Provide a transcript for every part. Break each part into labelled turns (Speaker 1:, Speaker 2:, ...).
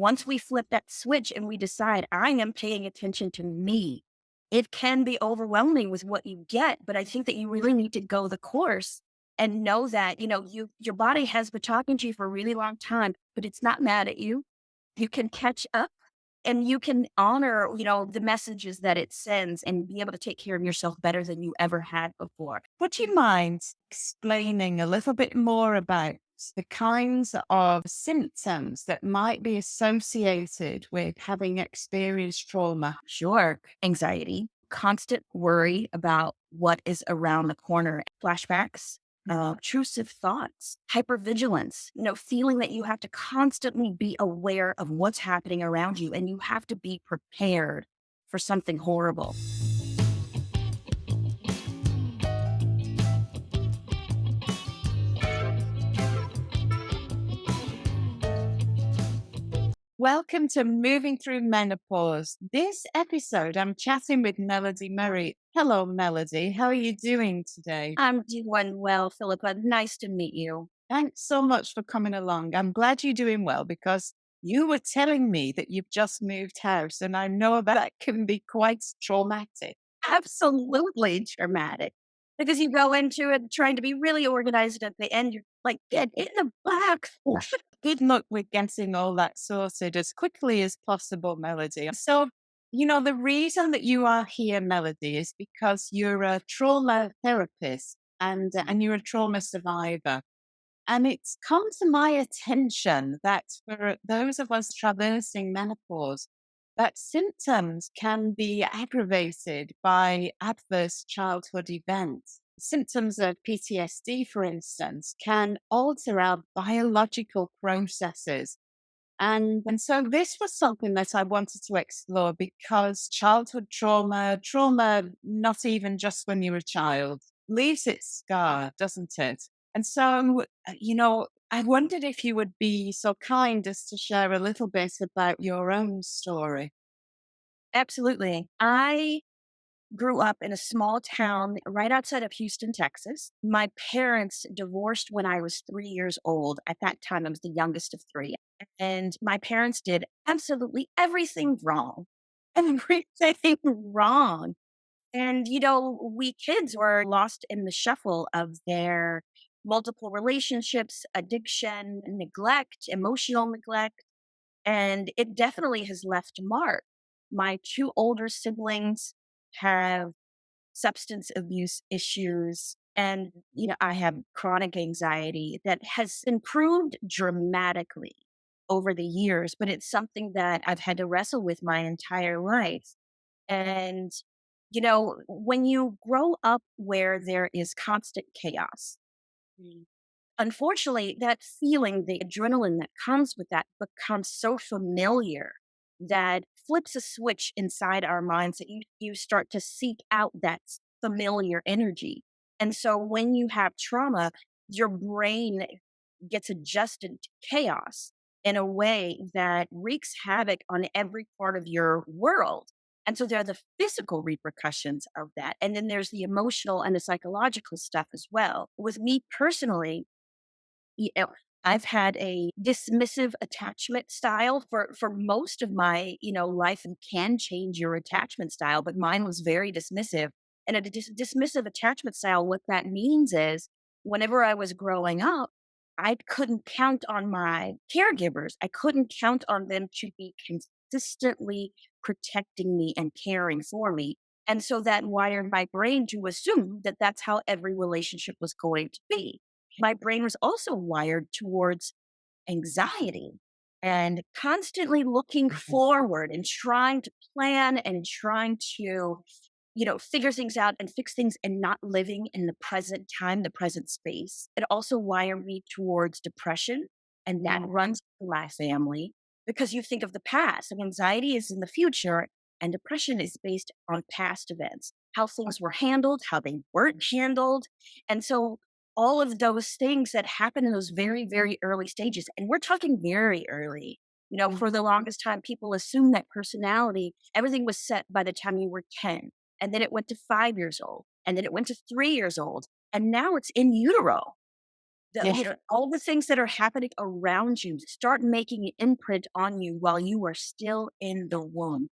Speaker 1: once we flip that switch and we decide, I am paying attention to me, it can be overwhelming with what you get. But I think that you really need to go the course and know that, your body has been talking to you for a really long time, but it's not mad at you. You can catch up and you can honor, the messages that it sends and be able to take care of yourself better than you ever had before.
Speaker 2: Would you mind explaining a little bit more about the kinds of symptoms that might be associated with having experienced trauma?
Speaker 1: Sure. Anxiety, constant worry about what is around the corner, flashbacks, intrusive thoughts, hypervigilance, feeling that you have to constantly be aware of what's happening around you and you have to be prepared for something horrible.
Speaker 2: Welcome to Moving Through Menopause. This episode, I'm chatting with Melody Murray. Hello, Melody. How are you doing today?
Speaker 1: I'm doing well, Philippa. Nice to meet you.
Speaker 2: Thanks so much for coming along. I'm glad you're doing well because you were telling me that you've just moved house, and I know that can be quite traumatic.
Speaker 1: Absolutely traumatic because you go into it trying to be really organized. At the end, you're like, get in the box.
Speaker 2: Good luck with getting all that sorted as quickly as possible, Melody. So, the reason that you are here, Melody, is because you're a trauma therapist and you're a trauma survivor. And it's come to my attention that for those of us traversing menopause, that symptoms can be aggravated by adverse childhood events. Symptoms of PTSD, for instance, can alter our biological processes. And so this was something that I wanted to explore because childhood trauma, not even just when you're a child, leaves its scar, doesn't it? And so, I wondered if you would be so kind as to share a little bit about your own story.
Speaker 1: Absolutely. I grew up in a small town right outside of Houston, Texas. My parents divorced when I was 3 years old. At that time, I was the youngest of three. And my parents did absolutely everything wrong. Everything wrong. And, we kids were lost in the shuffle of their multiple relationships, addiction, neglect, emotional neglect. And it definitely has left a mark. My two older siblings have substance abuse issues. And, I have chronic anxiety that has improved dramatically over the years, but it's something that I've had to wrestle with my entire life. And, when you grow up where there is constant chaos, unfortunately, that feeling, the adrenaline that comes with that becomes so familiar that flips a switch inside our minds that you start to seek out that familiar energy. And so when you have trauma, your brain gets adjusted to chaos in a way that wreaks havoc on every part of your world. And so there are the physical repercussions of that. And then there's the emotional and the psychological stuff as well. With me personally, you know, I've had a dismissive attachment style for most of my, life, and can change your attachment style, but mine was very dismissive. And a dismissive attachment style, what that means is whenever I was growing up, I couldn't count on my caregivers. I couldn't count on them to be consistently protecting me and caring for me. And so that wired my brain to assume that that's how every relationship was going to be. My brain was also wired towards anxiety and constantly looking forward and trying to plan and trying to, figure things out and fix things and not living in the present time, the present space. It also wired me towards depression, and that runs through my family because you think of the past, and anxiety is in the future, and depression is based on past events, how things were handled, how they weren't handled. And so all of those things that happen in those very, very early stages, and we're talking very early. For the longest time, people assumed that personality, everything was set by the time you were 10. And then it went to 5 years old. And then it went to 3 years old. And now it's in utero. The,
Speaker 2: Yeah.
Speaker 1: all the things that are happening around you start making an imprint on you while you are still in the womb.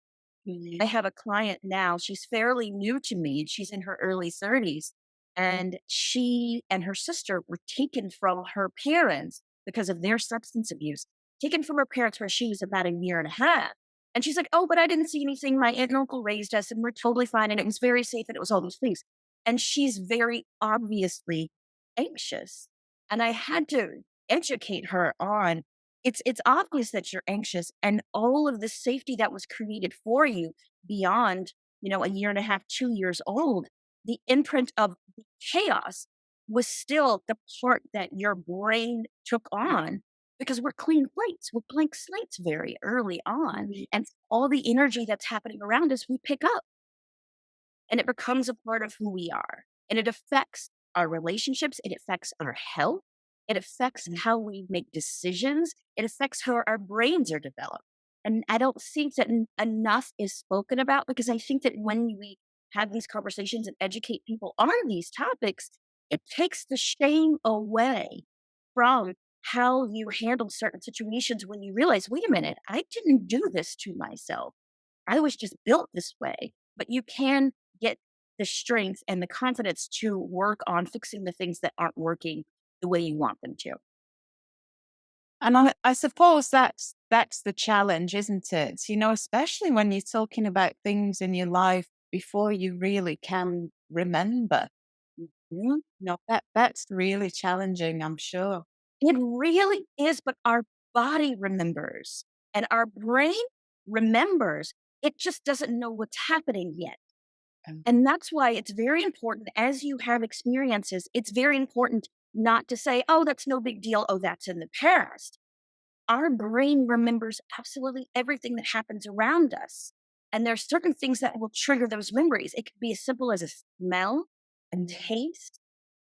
Speaker 1: I have a client now, she's fairly new to me, and she's in her early 30s, and she and her sister were taken from her parents because of their substance abuse, taken from her parents where she was about a year and a half. And she's like, "Oh, but I didn't see anything. My aunt and uncle raised us, and we're totally fine, and it was very safe, and it was all these things." And she's very obviously anxious. And I had to educate her on, it's obvious that you're anxious, and all of the safety that was created for you beyond, a year and a half, 2 years old, the imprint of the chaos was still the part that your brain took on, because we're clean plates, we're blank slates very early on. And all the energy that's happening around us, we pick up, and it becomes a part of who we are. And it affects our relationships, it affects our health, it affects how we make decisions, it affects how our brains are developed. And I don't think that enough is spoken about, because I think that when we have these conversations and educate people on these topics, it takes the shame away from how you handle certain situations when you realize, wait a minute, I didn't do this to myself. I was just built this way. But you can get the strength and the confidence to work on fixing the things that aren't working the way you want them to.
Speaker 2: And I suppose that's the challenge, isn't it? Especially when you're talking about things in your life before you really can remember.
Speaker 1: Mhm.
Speaker 2: That's really challenging, I'm sure.
Speaker 1: It really is, but our body remembers and our brain remembers. It just doesn't know what's happening yet.
Speaker 2: Um,
Speaker 1: And that's why it's very important, as you have experiences, it's very important not to say, oh, that's no big deal. Oh, that's in the past. Our brain remembers absolutely everything that happens around us. And there are certain things that will trigger those memories. It could be as simple as a smell, a taste,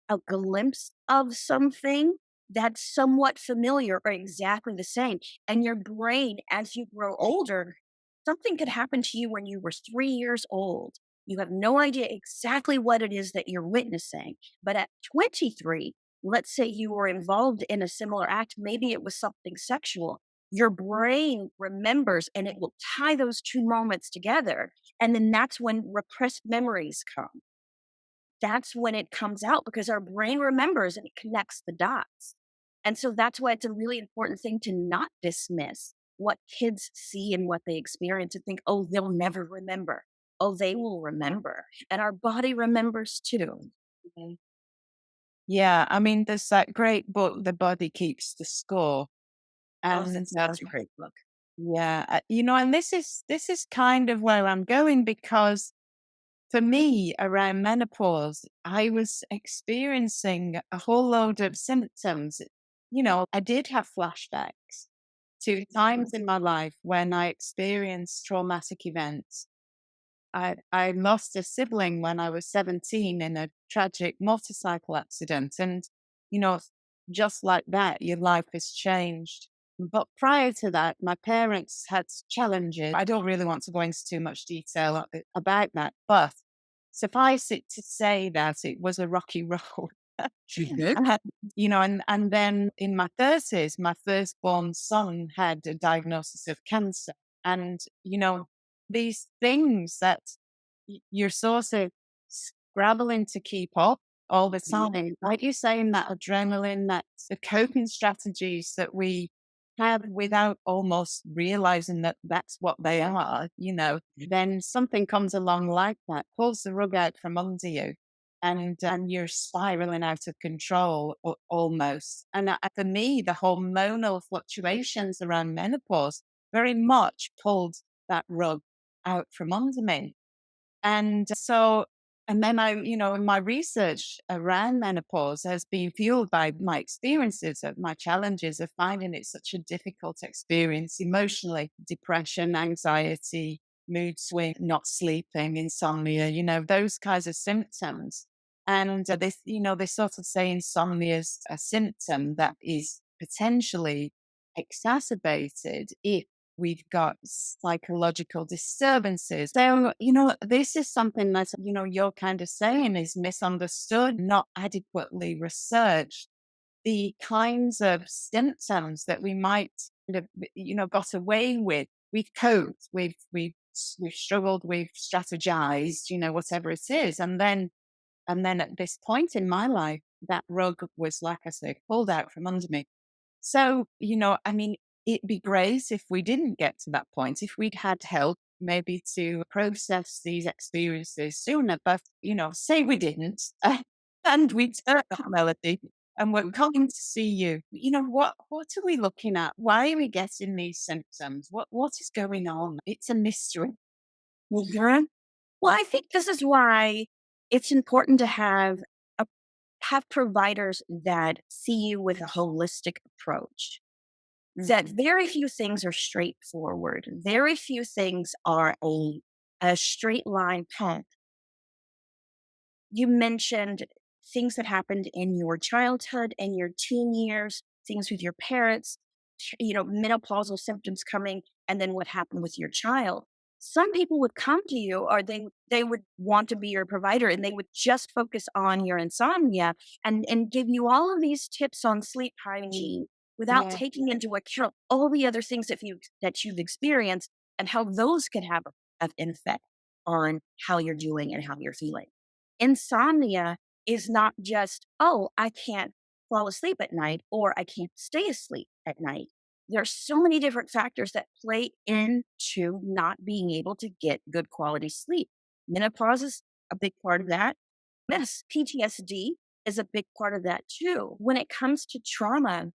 Speaker 1: a glimpse of something that's somewhat familiar or exactly the same. And your brain, as you grow older, something could happen to you when you were 3 years old. You have no idea exactly what it is that you're witnessing. But at 23, let's say you were involved in a similar act, maybe it was something sexual. Your brain remembers, and it will tie those two moments together. And then that's when repressed memories come. That's when it comes out, because our brain remembers and it connects the dots. And so that's why it's a really important thing to not dismiss what kids see and what they experience and think, oh, they'll never remember. Oh, they will remember. And our body remembers too.
Speaker 2: Mhm. Yeah, I mean, there's that great book, The Body Keeps the Score.
Speaker 1: Oh,
Speaker 2: And
Speaker 1: that's such a great book.
Speaker 2: yeah, and this is kind of where I'm going, because for me, around menopause, I was experiencing a whole load of symptoms. I did have flashbacks to times in my life when I experienced traumatic events. I lost a sibling when I was 17 in a tragic motorcycle accident. And, you know, just like that, your life has changed. But prior to that, my parents had challenges. I don't really want to go into too much detail about that, but suffice it to say that it was a rocky road.
Speaker 1: Mhm.
Speaker 2: And, and then in my 30s, my firstborn son had a diagnosis of cancer. And, these things that you're sort of scrabbling to keep up all the time. Like you saying, that adrenaline, that the coping strategies that we have without almost realizing that that's what they are, then something comes along like that, pulls the rug out from under you. And you're spiraling out of control almost. And for me, the hormonal fluctuations around menopause very much pulled that rug out from under me. And so, and then in my research around menopause has been fueled by my experiences of my challenges of finding it such a difficult experience emotionally, depression, anxiety, mood swing, not sleeping, insomnia, those kinds of symptoms. And they sort of say insomnia is a symptom that is potentially exacerbated if we've got psychological disturbances. So, this is something that, you're kind of saying is misunderstood, not adequately researched. the kinds of symptoms that we might have, got away with. We've coped, we've struggled, we've strategized, whatever it is. And then at this point in my life, that rug was, like I say, pulled out from under me. So, I mean, it'd be great if we didn't get to that point, if we'd had help maybe to process these experiences sooner. But, say we didn't, and we turned up, Melody, and we're coming to see you. What are we looking at? Why are we getting these symptoms? What is going on? It's a mystery.
Speaker 1: Mhm. Well, I think this is why it's important to a, have providers that see you with a holistic approach. That
Speaker 2: Mhm.
Speaker 1: very few things are straightforward. Very few things are a straight line path. You mentioned things that happened in your childhood and your teen years, things with your parents, menopausal symptoms coming, and then what happened with your child. Some people would come to you, or they would want to be your provider, and they would just focus on your insomnia and give you all of these tips on sleep hygiene without
Speaker 2: Yeah.
Speaker 1: taking into account all the other things that you've experienced and how those could have an effect on how you're doing and how you're feeling. Insomnia is not just, oh, I can't fall asleep at night or I can't stay asleep at night. There's so many different factors that play into not being able to get good quality sleep. Menopause is a big part of that. Yes, PTSD is a big part of that too. When it comes to trauma,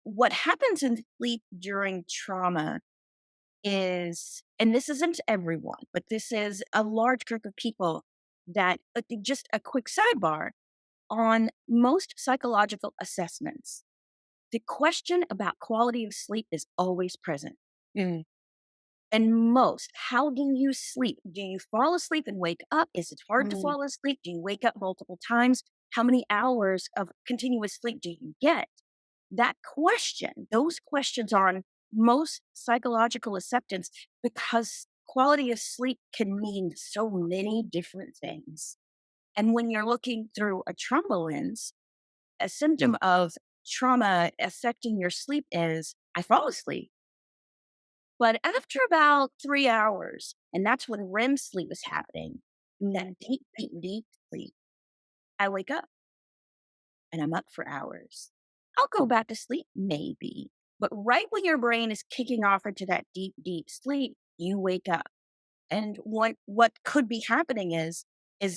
Speaker 1: what happens in sleep during trauma is, and this isn't everyone, but this is a large group of people that, just a quick sidebar on most psychological assessments, the question about quality of sleep is always present.
Speaker 2: Mm.
Speaker 1: And most, how do you sleep? Do you fall asleep and wake up? Is it hard to
Speaker 2: Mm.
Speaker 1: fall asleep? Do you wake up multiple times? How many hours of continuous sleep do you get? That question, those questions are on most psychological acceptance because quality of sleep can mean so many different things. And when you're looking through a trauma lens, a symptom of trauma affecting your sleep is I fall asleep. But after about 3 hours, and that's when REM sleep is happening, that
Speaker 2: Mm.
Speaker 1: deep, deep, deep sleep, I wake up and I'm up for hours. I'll go back to sleep, maybe. But right when your brain is kicking off into that deep, deep sleep, you wake up. And what could be happening is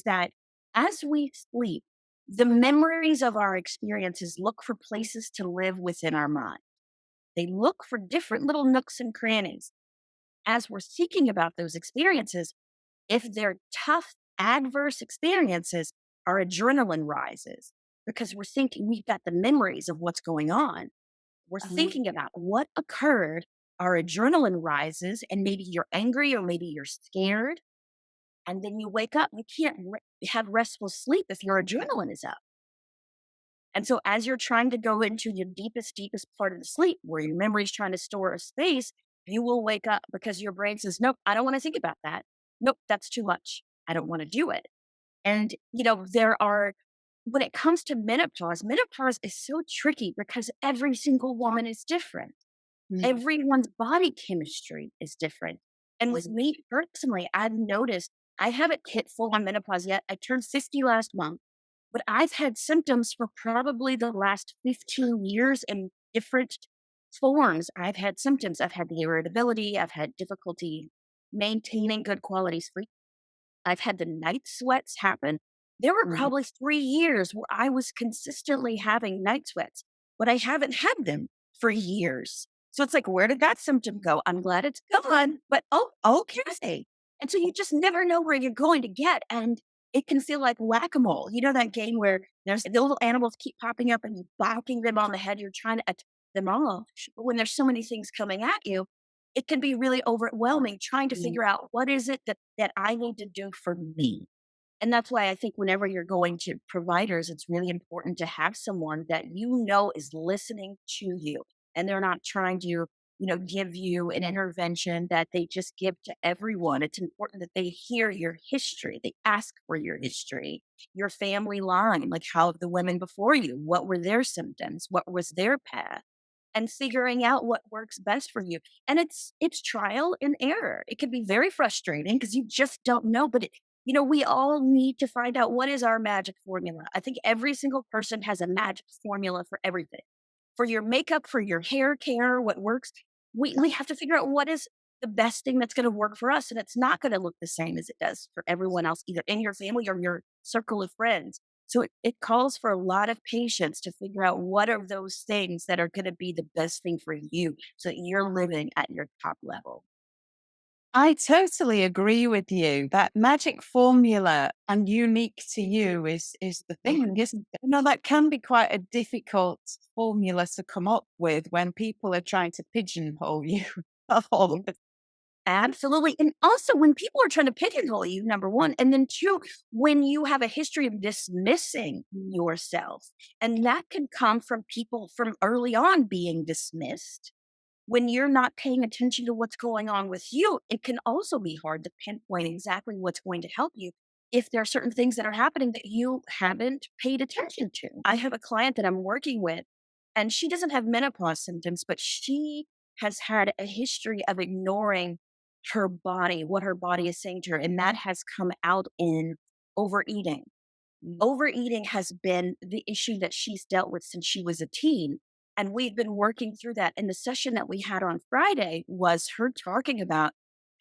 Speaker 1: that as we sleep, the memories of our experiences look for places to live within our mind. They look for different little nooks and crannies. As we're thinking about those experiences, if they're tough, adverse experiences, our adrenaline rises because we're thinking we've got the memories of what's going on. We're
Speaker 2: Uh-huh.
Speaker 1: thinking about what occurred. Our adrenaline rises, and maybe you're angry or maybe you're scared. And then you wake up. You can't have restful sleep if your adrenaline is up. And so, as you're trying to go into your deepest, deepest part of the sleep where your memory is trying to store a space, you will wake up because your brain says, nope, I don't want to think about that. Nope, that's too much. I don't want to do it. And, when it comes to menopause, menopause is so tricky because every single woman is different.
Speaker 2: Mm.
Speaker 1: Everyone's body chemistry is different. And with me personally, I've noticed I haven't hit full on menopause yet. I turned 50 last month, but I've had symptoms for probably the last 15 years in different forms. I've had symptoms. I've had the irritability. I've had difficulty maintaining good quality sleep. I've had the night sweats happen. There were
Speaker 2: Mm.
Speaker 1: probably 3 years where I was consistently having night sweats, but I haven't had them for years. So it's like, where did that symptom go? I'm glad it's gone, but oh, okay. And so you just never know where you're going to get. And it can feel like whack a mole. You know, that game where there's the little animals keep popping up and you bonking them on the head. You're trying to attack them all. But when there's so many things coming at you, it can be really overwhelming trying to
Speaker 2: Mm.
Speaker 1: figure out what is it that I need to do for me. And that's why I think whenever you're going to providers, it's really important to have someone that you know is listening to you and they're not trying to, give you an intervention that they just give to everyone. It's important that they hear your history. They ask for your history, your family line, like how the women before you, what were their symptoms? What was their path? And figuring out what works best for you. And it's trial and error. It can be very frustrating because you just don't know, but we all need to find out what is our magic formula. I think every single person has a magic formula for everything. For your makeup, for your hair care, what works. We have to figure out what is the best thing that's going to work for us. And it's not going to look the same as it does for everyone else, either in your family or your circle of friends. So it calls for a lot of patience to figure out what are those things that are going to be the best thing for you so that you're living at your top level.
Speaker 2: I totally agree with you. That magic formula and unique to you is the thing, isn't it? That can be quite a difficult formula to come up with when people are trying to pigeonhole you. Oh,
Speaker 1: Absolutely. And also, when people are trying to pigeonhole you, number one, and then two, when you have a history of dismissing yourself, and that can come from people from early on being dismissed. When you're not paying attention to what's going on with you, it can also be hard to pinpoint exactly what's going to help you if there are certain things that are happening that you haven't paid attention to. I have a client that I'm working with, and she doesn't have menopause symptoms, but she has had a history of ignoring her body, what her body is saying to her. And that has come out in overeating. Overeating has been the issue that she's dealt with since she was a teen. And we've been working through that. And the session that we had on Friday was her talking about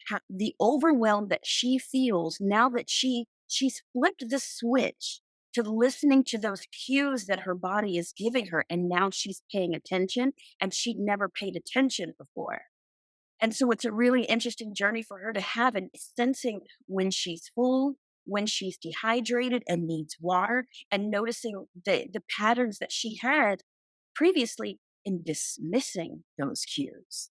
Speaker 1: how the overwhelm that she feels now that she's flipped the switch to listening to those cues that her body is giving her. And now she's paying attention and she'd never paid attention before. And so it's a really interesting journey for her to have and sensing when she's full, when she's dehydrated and needs water, and noticing the patterns that she had previously in dismissing those cues.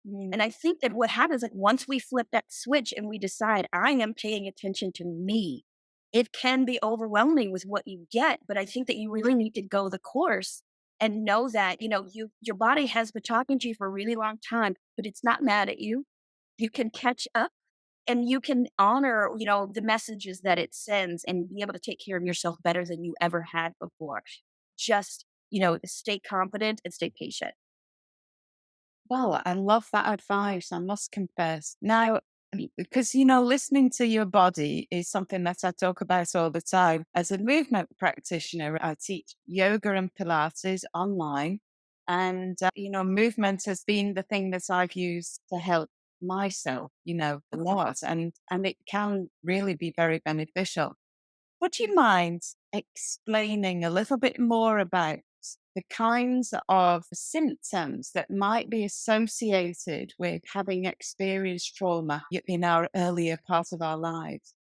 Speaker 2: mm.
Speaker 1: And I think that what happens, like once we flip that switch and we decide, I am paying attention to me, it can be overwhelming with what you get. But I think that you really need to go the course and know that, your body has been talking to you for a really long time, but it's not mad at you. You can catch up and you can honor, the messages that it sends and be able to take care of yourself better than you ever had before. Just, stay confident and stay patient.
Speaker 2: Well, I love that advice, I must confess. Now, because, listening to your body is something that I talk about all the time. As a movement practitioner, I teach yoga and Pilates online. And, movement has been the thing that I've used to help myself, a lot. And it can really be very beneficial. Would you mind explaining a little bit more about the kinds of symptoms that might be associated with having experienced trauma in our earlier part of our lives?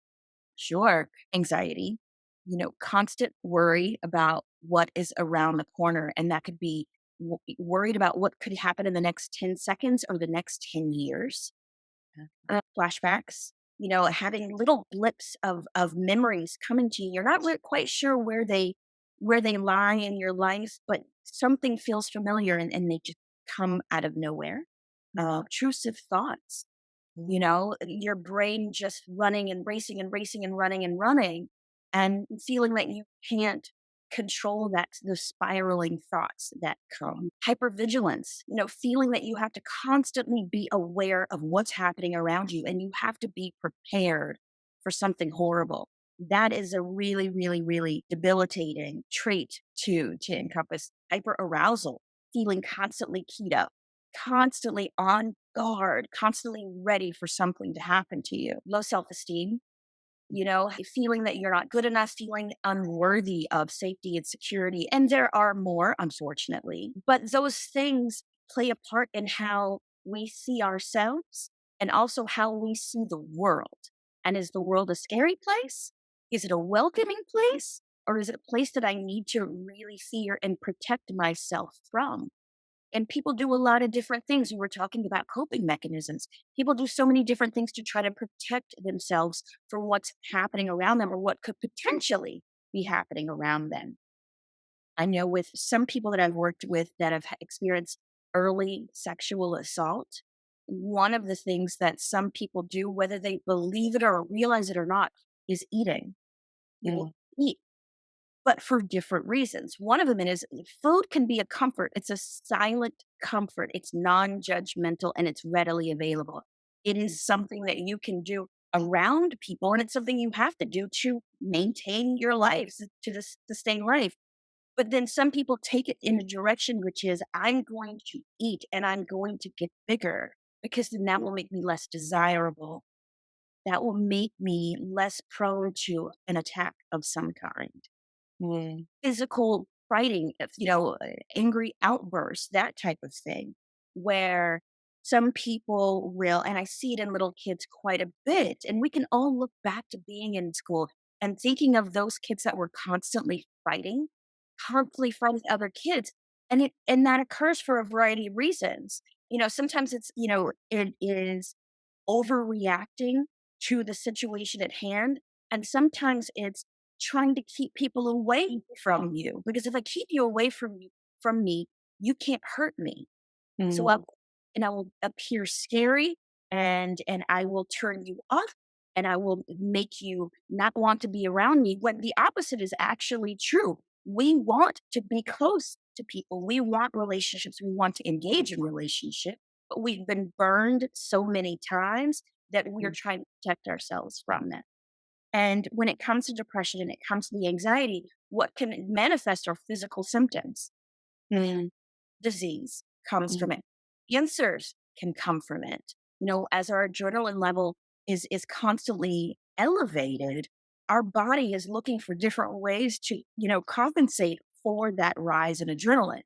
Speaker 1: Sure. Anxiety, constant worry about what is around the corner. And that could be worried about what could happen in the next 10 seconds or the next 10 years. Flashbacks, having little blips of memories coming to you. You're not really quite sure where they lie in your life, but something feels familiar and they just come out of nowhere. Intrusive thoughts, your brain just running and racing and racing and running and running and feeling that you can't control that those spiraling thoughts that come. Hypervigilance, feeling that you have to constantly be aware of what's happening around you and you have to be prepared for something horrible. That is a really, really, really debilitating trait to encompass. Hyperarousal, feeling constantly keyed up, constantly on guard, constantly ready for something to happen to you. Low self-esteem, feeling that you're not good enough, feeling unworthy of safety and security. And there are more, unfortunately, but those things play a part in how we see ourselves and also how we see the world. And is the world a scary place? Is it a welcoming place? Or is it a place that I need to really fear and protect myself from? And people do a lot of different things. We were talking about coping mechanisms. People do so many different things to try to protect themselves from what's happening around them or what could potentially be happening around them. I know with some people that I've worked with that have experienced early sexual assault, one of the things that some people do, whether they believe it or realize it or not, is eating. They will
Speaker 2: Mm,
Speaker 1: eat, but for different reasons. One of them is food can be a comfort. It's a silent comfort. It's non-judgmental and it's readily available. It is something that you can do around people, and it's something you have to do to maintain your lives, to sustain life. But then some people take it in a direction which is, I'm going to eat and I'm going to get bigger because then that will make me less desirable. That will make me less prone to an attack of some kind.
Speaker 2: mm,
Speaker 1: Physical fighting, if, angry outbursts, that type of thing, where some people will, and I see it in little kids quite a bit, and we can all look back to being in school and thinking of those kids that were constantly fighting with other kids. And that occurs for a variety of reasons. Sometimes it is overreacting to the situation at hand. And sometimes it's trying to keep people away from you. Because if I keep you away from me, you can't hurt me. So
Speaker 2: mm,
Speaker 1: I will appear scary, and I will turn you off, and I will make you not want to be around me, when the opposite is actually true. We want to be close to people. We want relationships. We want to engage in relationship, but we've been burned so many times that we are
Speaker 2: mm,
Speaker 1: trying to protect ourselves from that. And when it comes to depression and it comes to the anxiety, what can manifest are physical symptoms.
Speaker 2: mm,
Speaker 1: Disease comes
Speaker 2: mm,
Speaker 1: from it. Cancers can come from it. As our adrenaline level is constantly elevated, our body is looking for different ways to, compensate for that rise in adrenaline.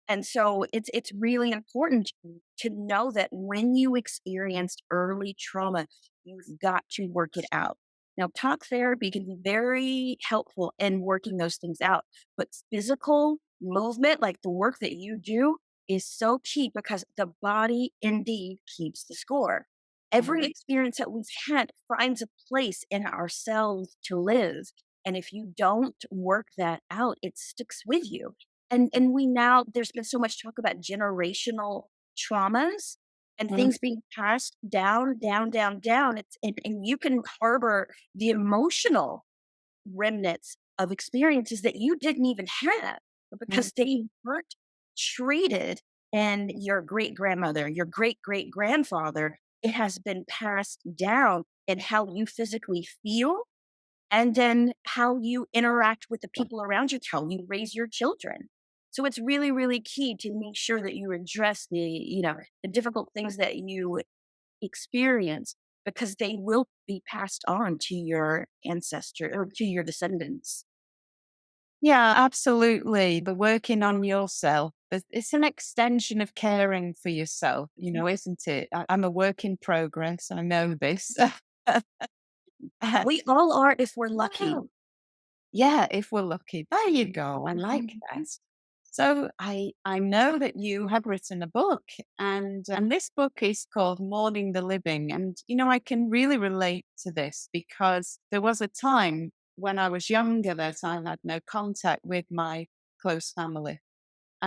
Speaker 1: And so it's really important to know that when you experienced early trauma, you've got to work it out. Now, talk therapy can be very helpful in working those things out, but physical movement, like the work that you do, is so key because the body indeed keeps the score. Every experience that we've had finds a place in ourselves to live. And if you don't work that out, it sticks with you. And we now, there's been so much talk about generational traumas and
Speaker 2: mm,
Speaker 1: things being passed down, down, down, down. And you can harbor the emotional remnants of experiences that you didn't even have, but
Speaker 2: mm,
Speaker 1: because they weren't treated, and your great grandmother, your great great grandfather, it has been passed down in how you physically feel, and then how you interact with the people around you, how you raise your children. So it's really, really key to make sure that you address the difficult things that you experience, because they will be passed on to your ancestor or to your descendants.
Speaker 2: Yeah, absolutely. The working on yourself, it's an extension of caring for yourself, isn't it? I'm a work in progress. I know this.
Speaker 1: We all are if we're lucky.
Speaker 2: Wow. Yeah, if we're lucky. There you go. I like that. So I know that you have written a book, and this book is called Mourning the Living. And I can really relate to this because there was a time when I was younger that I had no contact with my close family.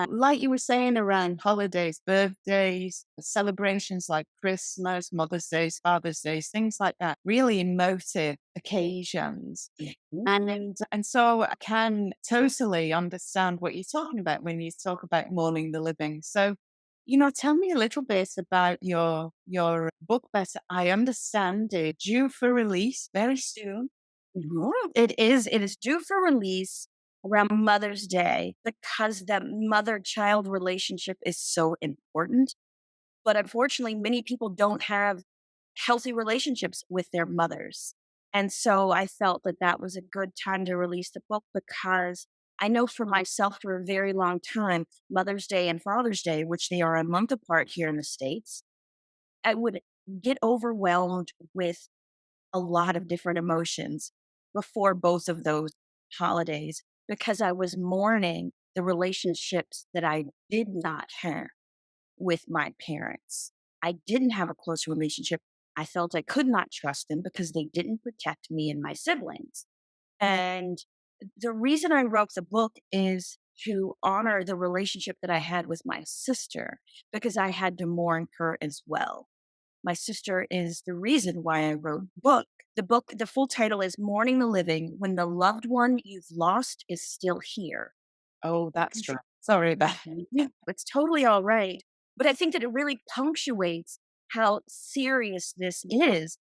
Speaker 2: Like you were saying, around holidays, birthdays, celebrations like Christmas, Mother's Days, Father's Days, things like that, really emotive occasions.
Speaker 1: Mhm.
Speaker 2: And so I can totally understand what you're talking about when you talk about mourning the living. So, tell me a little bit about your book better. I understand it due for release very soon.
Speaker 1: Mhm. It is due for release around Mother's Day because the mother-child relationship is so important. But unfortunately, many people don't have healthy relationships with their mothers. And so I felt that that was a good time to release the book, because I know for myself for a very long time, Mother's Day and Father's Day, which they are a month apart here in the States, I would get overwhelmed with a lot of different emotions before both of those holidays, because I was mourning the relationships that I did not have with my parents. I didn't have a close relationship. I felt I could not trust them because they didn't protect me and my siblings. And the reason I wrote the book is to honor the relationship that I had with my sister because I had to mourn her as well. My sister is the reason why I wrote the book. The full title is Mourning the Living When the Loved One You've Lost is Still Here.
Speaker 2: Oh, that's true. Sorry about
Speaker 1: Yeah, it's totally all right. But I think that it really punctuates how serious this is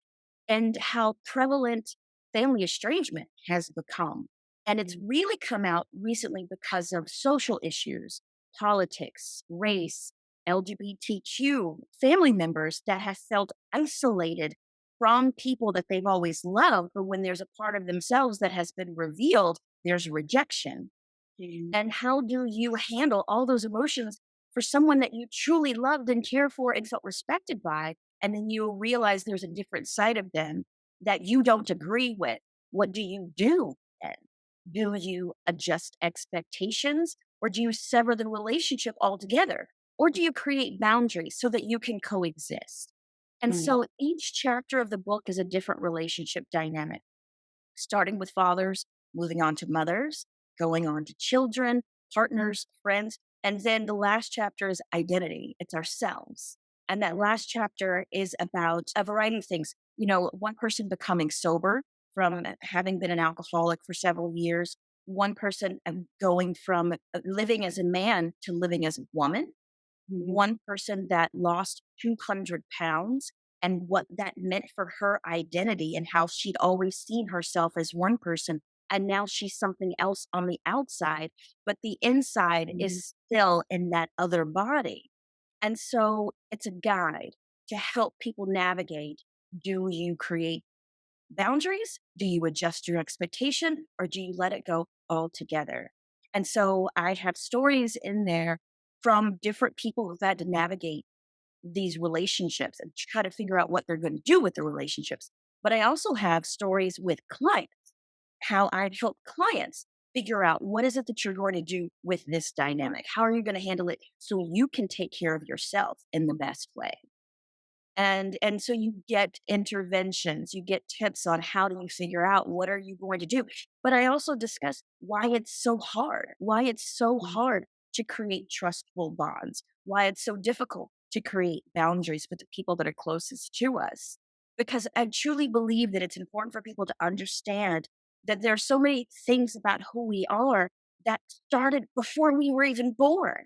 Speaker 1: and how prevalent family estrangement has become. And it's really come out recently because of social issues, politics, race, LGBTQ, family members that have felt isolated from people that they've always loved. But when there's a part of themselves that has been revealed, there's rejection.
Speaker 2: Mhm.
Speaker 1: And how do you handle all those emotions for someone that you truly loved and cared for and felt respected by? And then you realize there's a different side of them that you don't agree with. What do you do then? Do you adjust expectations or do you sever the relationship altogether? Or do you create boundaries so that you can coexist? And
Speaker 2: Mm.
Speaker 1: so each chapter of the book is a different relationship dynamic, starting with fathers, moving on to mothers, going on to children, partners, friends. And then the last chapter is identity. It's ourselves. And that last chapter is about a variety of things. You know, one person becoming sober from having been an alcoholic for several years, one person going from living as a man to living as a woman,
Speaker 2: Mhm.
Speaker 1: one person that lost 200 pounds and what that meant for her identity and how she'd always seen herself as one person. And now she's something else on the outside, but the inside
Speaker 2: Mhm.
Speaker 1: is still in that other body. And so it's a guide to help people navigate. Do you create boundaries? Do you adjust your expectation or do you let it go altogether? And so I have stories in there from different people who've had to navigate these relationships and try to figure out what they're going to do with the relationships. But I also have stories with clients, how I help clients figure out what is it that you're going to do with this dynamic? How are you going to handle it so you can take care of yourself in the best way? And so you get interventions, you get tips on how do you figure out what are you going to do. But I also discuss why it's so
Speaker 2: Mhm.
Speaker 1: hard to create trustful bonds, why it's so difficult to create boundaries with the people that are closest to us. Because I truly believe that it's important for people to understand that there are so many things about who we are that started before we were even born.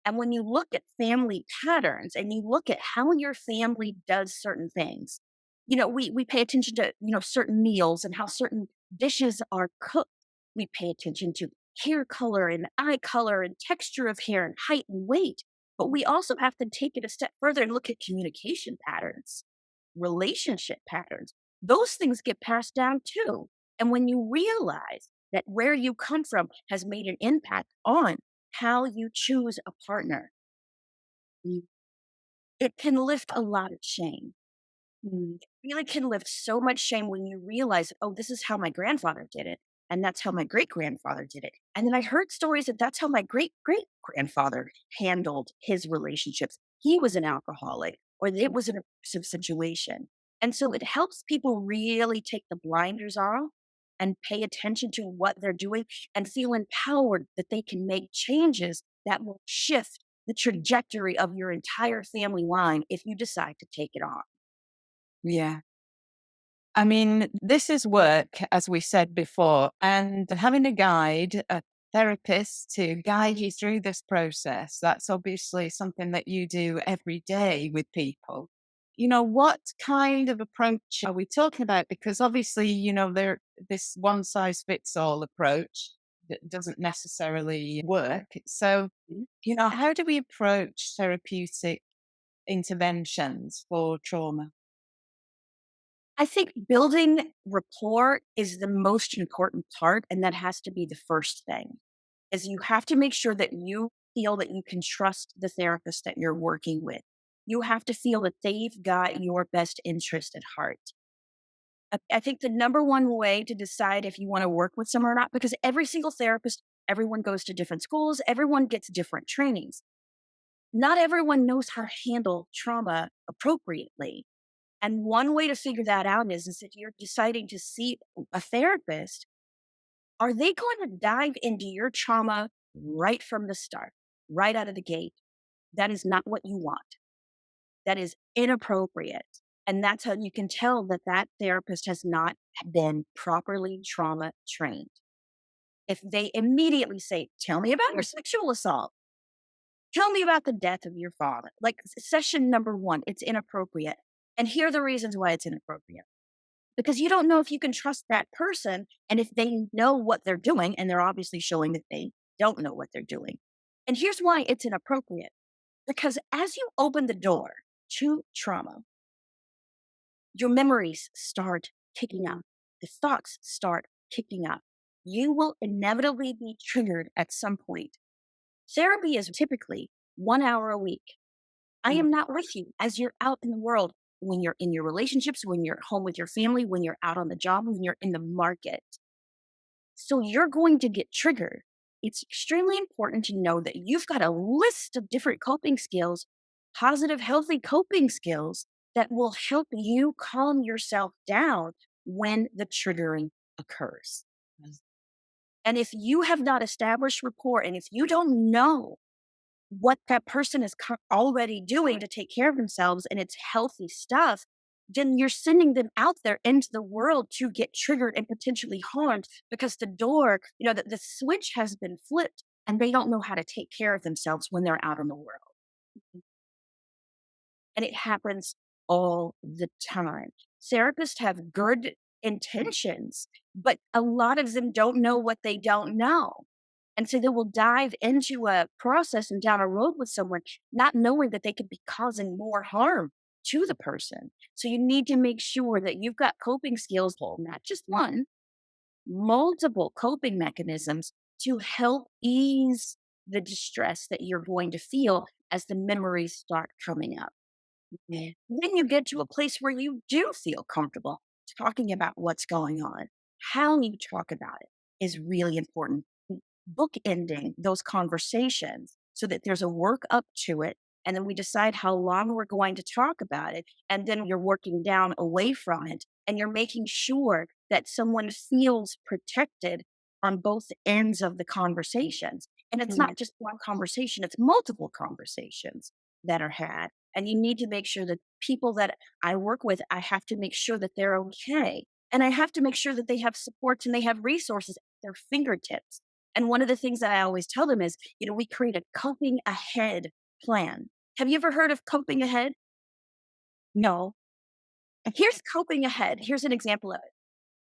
Speaker 1: And when you look at family patterns and you look at how your family does certain things, you know, we pay attention to, you know, certain meals and how certain dishes are cooked. We pay attention to hair color and eye color and texture of hair and height and weight. But we also have to take it a step further and look at communication patterns, relationship patterns. Those things get passed down too. And when you realize that where you come from has made an impact on how you choose a partner, it can lift a lot of shame.
Speaker 2: Mhm.
Speaker 1: Really can lift so much shame when you realize, oh, this is how my grandfather did it. And that's how my great grandfather did it. And then I heard stories that that's how my great great grandfather handled his relationships. He was an alcoholic or it was an abusive situation. And so it helps people really take the blinders off and pay attention to what they're doing and feel empowered that they can make changes that will shift the trajectory of your entire family line if you decide to take it on.
Speaker 2: Yeah. I mean, this is work, as we said before, and having a guide, a therapist to guide you through this process, that's obviously something that you do every day with people. What kind of approach are we talking about? Because obviously, this one size fits all approach that doesn't necessarily work. So, how do we approach therapeutic interventions for trauma?
Speaker 1: I think building rapport is the most important part, and that has to be the first thing. Is you have to make sure that you feel that you can trust the therapist that you're working with. You have to feel that they've got your best interest at heart. I think the number one way to decide if you want to work with someone or not, because every single therapist, everyone goes to different schools, everyone gets different trainings. Not everyone knows how to handle trauma appropriately. And one way to figure that out is if you're deciding to see a therapist, are they going to dive into your trauma right from the start, right out of the gate. That is not what you want. That is inappropriate. And that's how you can tell that that therapist has not been properly trauma trained. If they immediately say, "Tell me about your sexual assault. Tell me about the death of your father." Like session number one, it's inappropriate. And here are the reasons why it's inappropriate. Because you don't know if you can trust that person and if they know what they're doing, and they're obviously showing that they don't know what they're doing. And here's why it's inappropriate. Because as you open the door to trauma, your memories start kicking up, the thoughts start kicking up. You will inevitably be triggered at some point. Therapy is typically 1 hour a week. I am not with you as you're out in the world, when you're in your relationships, when you're home with your family, when you're out on the job, when you're in the market. So you're going to get triggered. It's extremely important to know that you've got a list of different coping skills, positive, healthy coping skills that will help you calm yourself down when the triggering occurs.
Speaker 2: Yes.
Speaker 1: And if you have not established rapport, and if you don't know what that person is already doing to take care of themselves and it's healthy stuff, then you're sending them out there into the world to get triggered and potentially harmed, because the door, the switch has been flipped and they don't know how to take care of themselves when they're out in the world. And it happens all the time. Therapists have good intentions, but a lot of them don't know what they don't know. And so they will dive into a process and down a road with someone, not knowing that they could be causing more harm to the person. So you need to make sure that you've got coping skills, well, not just one, multiple coping mechanisms to help ease the distress that you're going to feel as the memories start coming up.
Speaker 2: Yeah.
Speaker 1: Then you get to a place where you do feel comfortable talking about what's going on. How you talk about it is really important. Bookending those conversations so that there's a work up to it. And then we decide how long we're going to talk about it. And then you're working down away from it. And you're making sure that someone feels protected on both ends of the conversations. And it's
Speaker 2: Mm.
Speaker 1: not just one conversation, it's multiple conversations that are had. And you need to make sure that people that I work with, I have to make sure that they're okay. And I have to make sure that they have supports and they have resources at their fingertips. And one of the things that I always tell them is, we create a coping ahead plan. Have you ever heard of coping ahead?
Speaker 2: No.
Speaker 1: Here's coping ahead. Here's an example of it.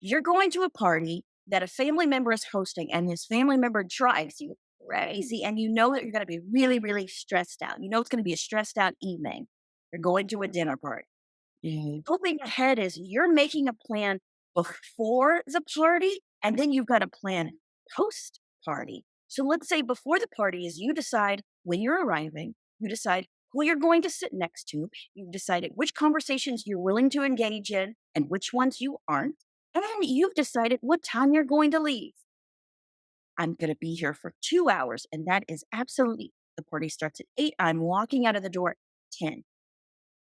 Speaker 1: You're going to a party that a family member is hosting, and this family member drives you crazy, and you know that you're going to be really, really stressed out. You know it's going to be a stressed out evening. You're going to a dinner party.
Speaker 2: Yeah.
Speaker 1: Coping ahead is you're making a plan before the party, and then you've got a plan post party. So let's say before the party is you decide when you're arriving, you decide who you're going to sit next to, you've decided which conversations you're willing to engage in and which ones you aren't, and then you've decided what time you're going to leave. I'm going to be here for 2 hours, and that is absolutely, the party starts at 8. I'm walking out of the door at 10.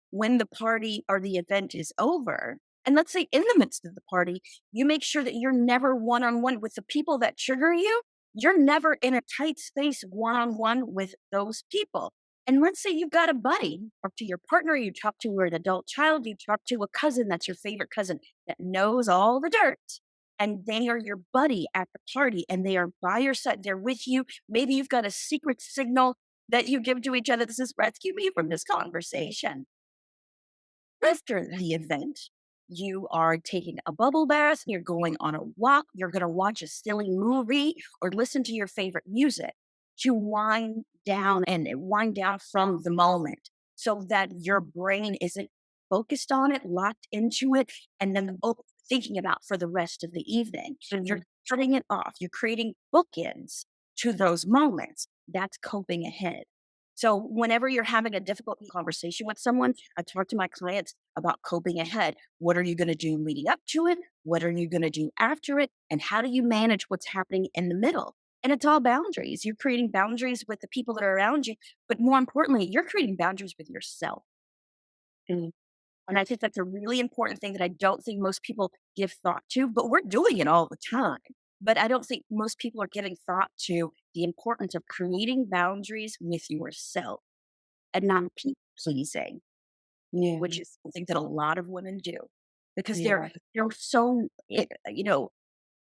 Speaker 1: When the party or the event is over, and let's say in the midst of the party, you make sure that you're never one on one with the people that trigger you. You're never in a tight space one on one with those people. And let's say you've got a buddy, or to your partner you talk to, or an adult child, you talk to a cousin that's your favorite cousin that knows all the dirt. And they are your buddy at the party and they are by your side. They're with you. Maybe you've got a secret signal that you give to each other that says, "Rescue me from this conversation." After the event, you are taking a bubble bath, you're going on a walk, you're going to watch a silly movie or listen to your favorite music to wind down and wind down from the moment so that your brain isn't focused on it, locked into it, and then thinking about for the rest of the evening. So you're cutting it off, you're creating bookends to those moments. That's coping ahead. So whenever you're having a difficult conversation with someone, I talk to my clients about coping ahead. What are you going to do leading up to it? What are you going to do after it? And how do you manage what's happening in the middle? And it's all boundaries. You're creating boundaries with the people that are around you, but more importantly, you're creating boundaries with yourself.
Speaker 2: Mm.
Speaker 1: And I think that's a really important thing that I don't think most people give thought to, but we're doing it all the time. But I don't think most people are giving thought to the importance of creating boundaries with yourself and not people pleasing,
Speaker 2: Yeah.
Speaker 1: which is something that a lot of women do because
Speaker 2: Yeah.
Speaker 1: they're so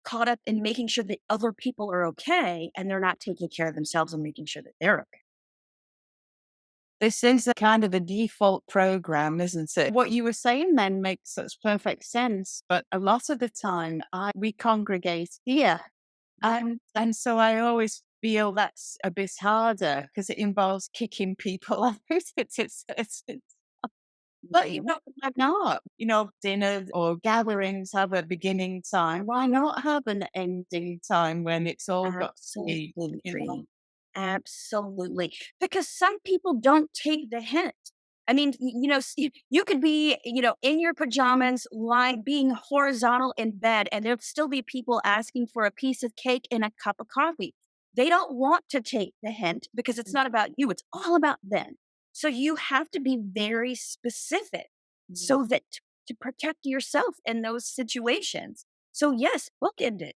Speaker 1: caught up in making sure that other people are okay and they're not taking care of themselves and making sure that they're okay.
Speaker 2: This is a kind of a default program, isn't it? What you were saying then makes such perfect sense. But a lot of the time, we congregate here. And so I always feel that's a bit harder because it involves kicking people out. But why not? Dinners or gatherings have a beginning time. Why not have an ending time when it's all got to be?
Speaker 1: Absolutely. Absolutely. Because some people don't take the hint. I mean, you could be, in your pajamas, lying, being horizontal in bed, and there'll still be people asking for a piece of cake and a cup of coffee. They don't want to take the hint because it's not about you, it's all about them. So you have to be very specific
Speaker 2: Mm.
Speaker 1: so that to protect yourself in those situations. So, yes, bookend it.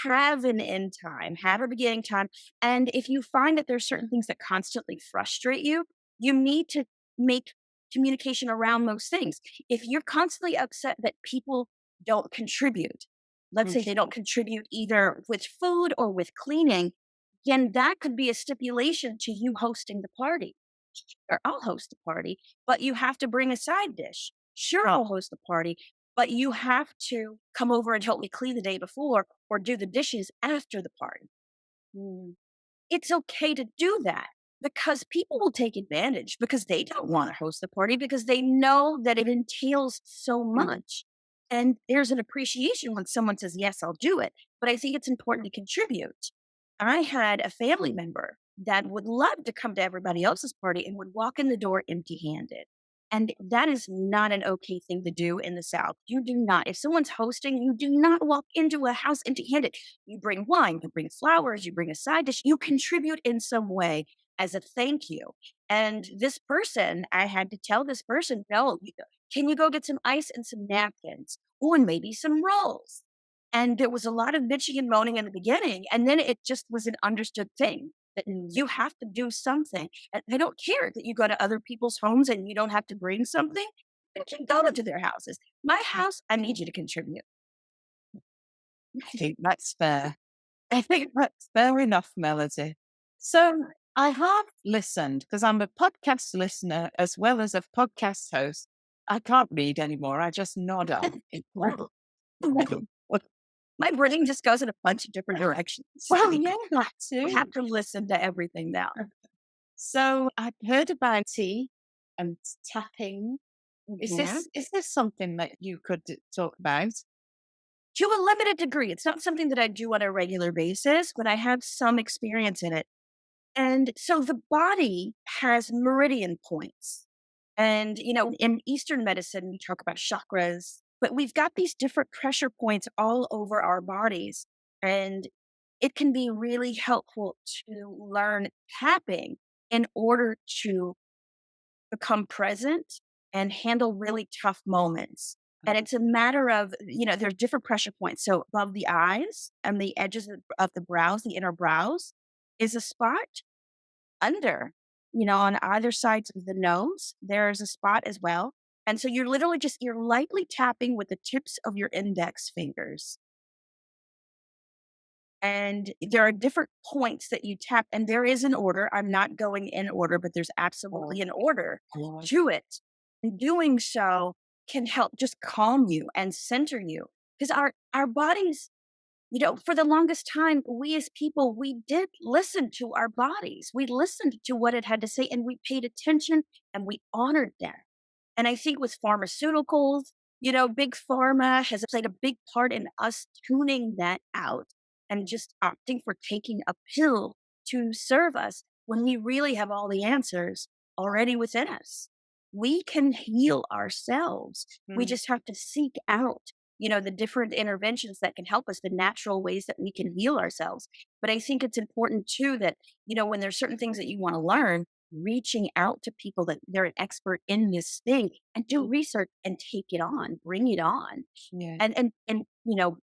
Speaker 1: Have an end time, have a beginning time. And if you find that there's certain things that constantly frustrate you, you need to make communication around those things. If you're constantly upset that people don't contribute, let's
Speaker 2: Mm.
Speaker 1: say they don't contribute either with food or with cleaning, then that could be a stipulation to you hosting the party. Or I'll host a party, but you have to bring a side dish. Sure, I'll host a party, but you have to come over and help me clean the day before or do the dishes after the party.
Speaker 2: Mm.
Speaker 1: It's okay to do that because people will take advantage because they don't want to host the party because they know that it entails so much. And there's an appreciation when someone says, "Yes, I'll do it." But I think it's important to contribute. I had a family member that would love to come to everybody else's party and would walk in the door empty handed. And that is not an okay thing to do in the South. You do not, if someone's hosting, you do not walk into a house empty handed. You bring wine, you bring flowers, you bring a side dish, you contribute in some way as a thank you. And this person, I had to tell this person, no, can you go get some ice and some napkins? Oh, and maybe some rolls. And there was a lot of bitching and moaning in the beginning. And then it just was an understood thing that you have to do something. And I don't care that you go to other people's homes and you don't have to bring something. You can go to their houses. My house, I need you to contribute.
Speaker 2: I think that's fair. I think that's fair enough, Melody. So I have listened because I'm a podcast listener as well as a podcast host. I can't read anymore. I just nod off. Well,
Speaker 1: My brain just goes in a bunch of different directions.
Speaker 2: yeah, that
Speaker 1: I
Speaker 2: too.
Speaker 1: have to listen to everything now.
Speaker 2: So I've heard about tea and tapping.
Speaker 1: Yeah.
Speaker 2: Is this something that you could talk about?
Speaker 1: To a limited degree. It's not something that I do on a regular basis, but I have some experience in it. And so the body has meridian points. And, in Eastern medicine, we talk about chakras, but we've got these different pressure points all over our bodies. And it can be really helpful to learn tapping in order to become present and handle really tough moments. And it's a matter of, there's different pressure points. So above the eyes and the edges of the brows, the inner brows, is a spot under, on either sides of the nose, there's a spot as well. And so you're literally you're lightly tapping with the tips of your index fingers. And there are different points that you tap, and there is an order. I'm not going in order, but there's absolutely an order
Speaker 2: Oh,
Speaker 1: to it. And doing so can help just calm you and center you. Because our bodies, for the longest time, we as people, we did listen to our bodies. We listened to what it had to say and we paid attention and we honored them. And I think with pharmaceuticals, big pharma has played a big part in us tuning that out and just opting for taking a pill to serve us when we really have all the answers already within us. We can heal ourselves. We
Speaker 2: mm,
Speaker 1: just have to seek out, the different interventions that can help us, the natural ways that we can heal ourselves. But I think it's important too that, when there's certain things that you want to learn, reaching out to people that they're an expert in this thing and do research and take it on, bring it on
Speaker 2: Yeah.
Speaker 1: and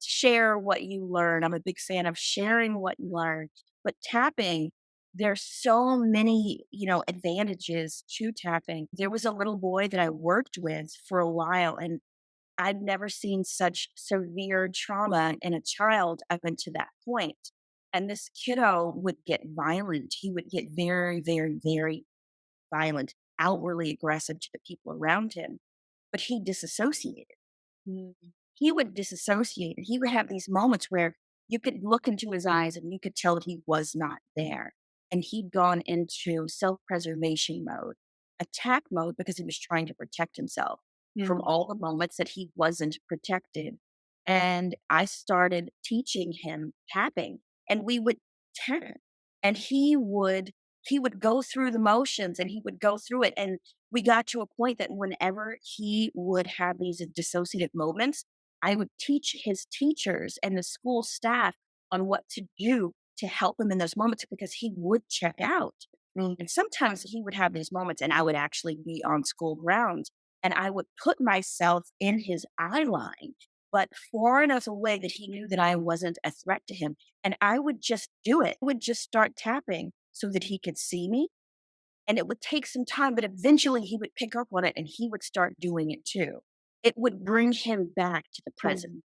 Speaker 1: share what you learn. I'm a big fan of sharing what you learn, but tapping, there's so many, advantages to tapping. There was a little boy that I worked with for a while, and I've never seen such severe trauma in a child up until that point. And this kiddo would get violent. He would get very, very, very violent, outwardly aggressive to the people around him, but he disassociated.
Speaker 2: Mm.
Speaker 1: He would disassociate. He would have these moments where you could look into his eyes and you could tell that he was not there. And he'd gone into self preservation mode, attack mode, because he was trying to protect himself from
Speaker 2: Mm.
Speaker 1: all the moments that he wasn't protected. And I started teaching him tapping, and we would tap, and he would go through the motions and he would go through it. And we got to a point that whenever he would have these dissociative moments, I would teach his teachers and the school staff on what to do to help him in those moments because he would check out.
Speaker 2: Mm.
Speaker 1: And sometimes he would have these moments, and I would actually be on school grounds and I would put myself in his eye line, but far enough away that he knew that I wasn't a threat to him. And I would just do it. I would just start tapping so that he could see me. And it would take some time, but eventually he would pick up on it and he would start doing it too. It would bring him back to the
Speaker 2: Mm.
Speaker 1: present.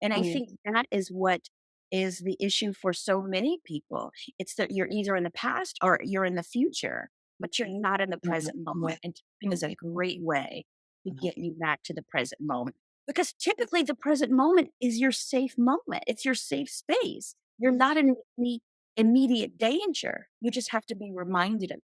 Speaker 1: And I
Speaker 2: Mm.
Speaker 1: think that is what is the issue for so many people. It's that you're either in the past or you're in the future, but you're not in the
Speaker 2: Mhm.
Speaker 1: present moment. And tapping is a great way to
Speaker 2: Mhm.
Speaker 1: get you back to the present moment. Because typically the present moment is your safe moment. It's your safe space. You're not in any immediate danger. You just have to be reminded of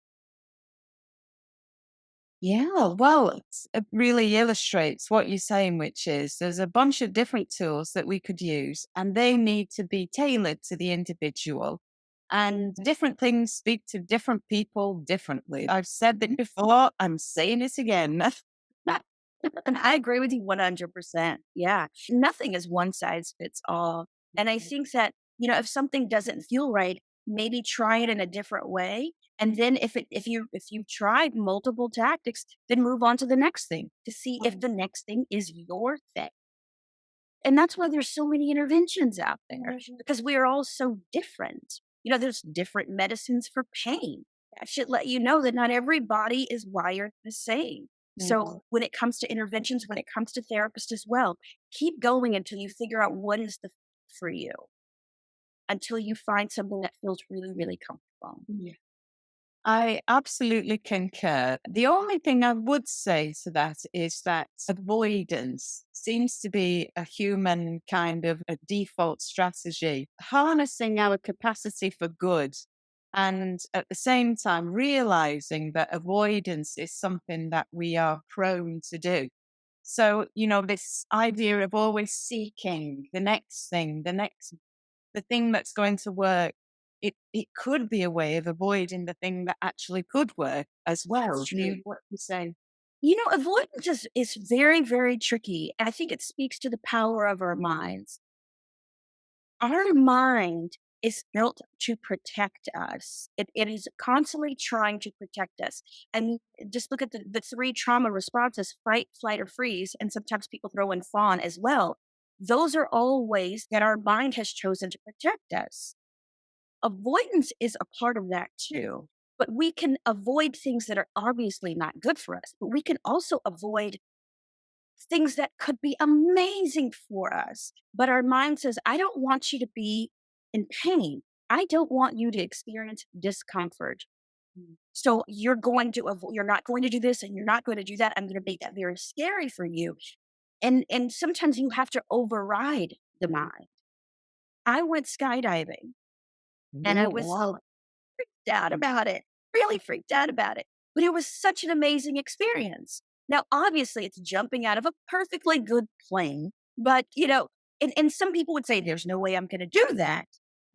Speaker 2: Yeah, well, it really illustrates what you're saying, which is there's a bunch of different tools that we could use, and they need to be tailored to the individual. And different things speak to different people differently. I've said that before, I'm saying it again.
Speaker 1: that. And I agree with you 100%. Yeah. Nothing is one size fits all. And I think that, if something doesn't feel right, maybe try it in a different way. And then if you've tried multiple tactics, then move on to the next thing to see if the next thing is your thing. And that's why there's so many interventions out there because we are all so different. There's different medicines for pain. That should let you know that not every body is wired the same. So when it comes to interventions, when it comes to therapists as well, keep going until you figure out what is the fit for you, until you find something that feels really, really comfortable.
Speaker 2: Mhm. I absolutely concur. The only thing I would say to that is that avoidance seems to be a human kind of a default strategy, harnessing our capacity for good. And at the same time, realizing that avoidance is something that we are prone to do. So, this idea of always seeking the next thing, the thing that's going to work, it could be a way of avoiding the thing that actually could work as
Speaker 1: That's
Speaker 2: well. Do
Speaker 1: true.
Speaker 2: you what you say?
Speaker 1: Avoidance is very, very tricky. I think it speaks to the power of our minds. Our mind is built to protect us. It is constantly trying to protect us. And just look at the three trauma responses: fight, flight, or freeze. And sometimes people throw in fawn as well. Those are all ways that our mind has chosen to protect us. Avoidance is a part of that too. But we can avoid things that are obviously not good for us, but we can also avoid things that could be amazing for us. But our mind says, I don't want you to be in pain. I don't want you to experience discomfort. So you're not going to do this and you're not going to do that. I'm going to make that very scary for you. And sometimes you have to override the mind. I went skydiving and I
Speaker 2: Oh,
Speaker 1: was
Speaker 2: wow.
Speaker 1: freaked out about it, really freaked out about it. But it was such an amazing experience. Now, obviously, it's jumping out of a perfectly good plane, but and some people would say, there's no way I'm going to do that.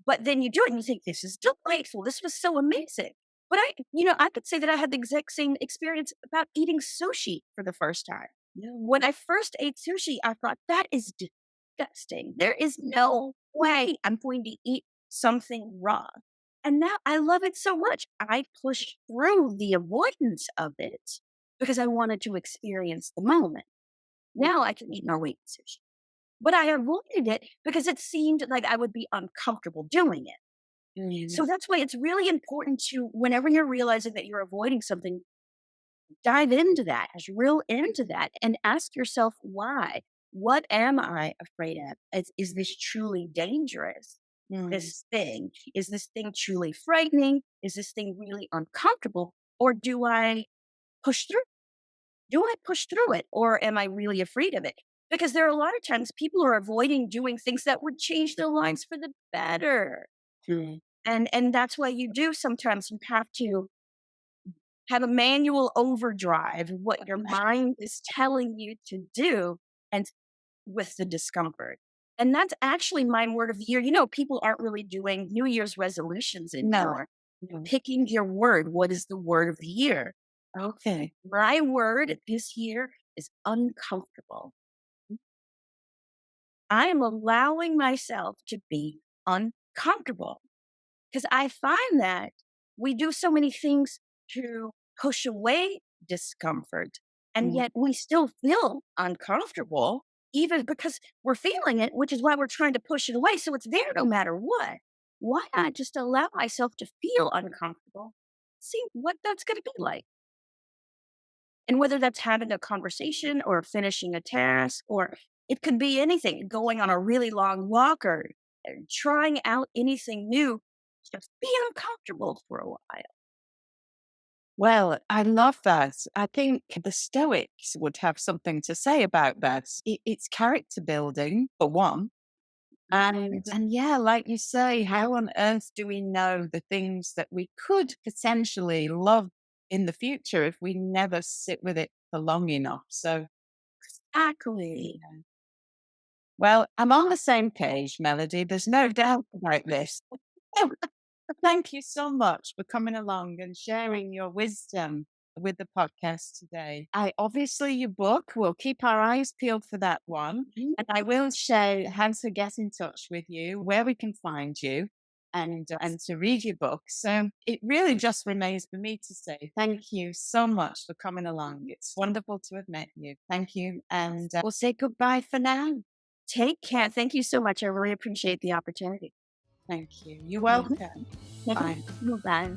Speaker 1: But then you do it and you think, this is delightful. This was so amazing. But I could say that I had the exact same experience about eating sushi for the first time. When I first ate sushi, I thought, that is disgusting. There is no way I'm going to eat something raw. And now I love it so much. I pushed through the avoidance of it because I wanted to experience the moment. Now I can eat my weight in sushi. But I avoided it because it seemed like I would be uncomfortable doing it.
Speaker 2: Mm.
Speaker 1: So that's why it's really important to, whenever you're realizing that you're avoiding something, dive into that, drill into that, and ask yourself why. What am I afraid of? Is this truly dangerous?
Speaker 2: Mm.
Speaker 1: This thing? Is this thing truly frightening? Is this thing really uncomfortable? Or do I push through? Do I push through it? Or am I really afraid of it? Because there are a lot of times people are avoiding doing things that would change their lives for the better.
Speaker 2: Mm.
Speaker 1: And that's why you do sometimes you have to have a manual overdrive of what your mind is telling you to do and with the discomfort. And that's actually my word of the year. People aren't really doing New Year's resolutions
Speaker 2: No.
Speaker 1: anymore.
Speaker 2: No.
Speaker 1: Picking your word. What is the word of the year?
Speaker 2: Okay.
Speaker 1: My word this year is uncomfortable. I am allowing myself to be uncomfortable. Because I find that we do so many things to push away discomfort, and
Speaker 2: Mm.
Speaker 1: yet we still feel uncomfortable, even because we're feeling it, which is why we're trying to push it away. So it's there no matter what. Why not just allow myself to feel uncomfortable? See what that's going to be like. And whether that's having a conversation or finishing a task, or it could be anything, going on a really long walk or trying out anything new, just be uncomfortable for a while.
Speaker 2: Well, I love that. I think the Stoics would have something to say about that. It's character building, for one. And yeah, like you say, how on earth do we know the things that we could potentially love in the future if we never sit with it for long enough? So,
Speaker 1: Exactly.
Speaker 2: yeah. Well, I'm on the same page, Melody. There's no doubt about this. Thank you so much for coming along and sharing your wisdom with the podcast today. I obviously your book, we'll keep our eyes peeled for that one.
Speaker 1: Mhm.
Speaker 2: And I will share how to get in touch with you, where we can find you and to read your book. So it really just remains for me to say thank you so much for coming along. It's wonderful to have met you. Thank you. And we'll say goodbye for now.
Speaker 1: Take care. Thank you so much. I really appreciate the opportunity.
Speaker 2: Thank you. You're welcome. Bye.
Speaker 1: Bye.